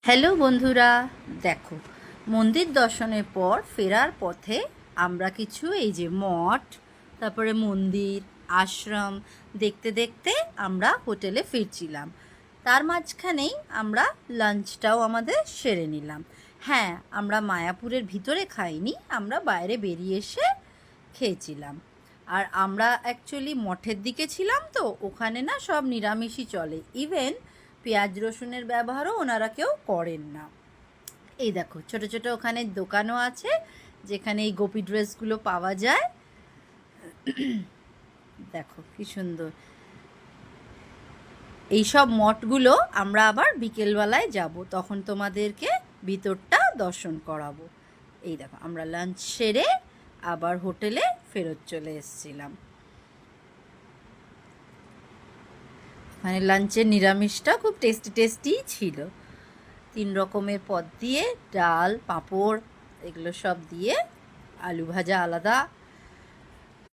Hello বন্ধুরা, দেখো মন্দির দর্শনের পর ফেরার পথে আমরা কিছু এই যে মঠ, তারপরে মন্দির, আশ্রম দেখতে দেখতে আমরা হোটেলে ফিরছিলাম। তার মাঝখানেই আমরা লাঞ্চটাও আমাদের সেরে নিলাম। হ্যাঁ, আমরা মায়াপুরের ভিতরে খাইনি, আমরা বাইরে বেরিয়ে এসে খেয়েছিলাম। আর আমরা অ্যাকচুয়ালি মঠের দিকে ছিলাম, তো ওখানে না সব নিরামিষই চলে, ইভেন পেঁয়াজ রসুনের ব্যবহারও ওনারা কেউ করেন না। এই দেখো ছোট ছোট ওখানে দোকানও আছে যেখানে এই গোপী ড্রেসগুলো পাওয়া যায়। দেখো কি সুন্দর। এইসব মঠগুলো আমরা আবার বিকেলবেলায় যাব, তখন তোমাদেরকে ভিতরটা দর্শন করাবো। এই দেখো আমরা লাঞ্চ সেরে আবার হোটেলে ফেরত চলে এসেছিলাম। মানে লাঞ্চের নিরামিষটা খুব টেস্টি টেস্টিই ছিল। 3 রকমের পদ দিয়ে, ডাল, পাঁপড়, এগুলো সব দিয়ে, আলু ভাজা আলাদা,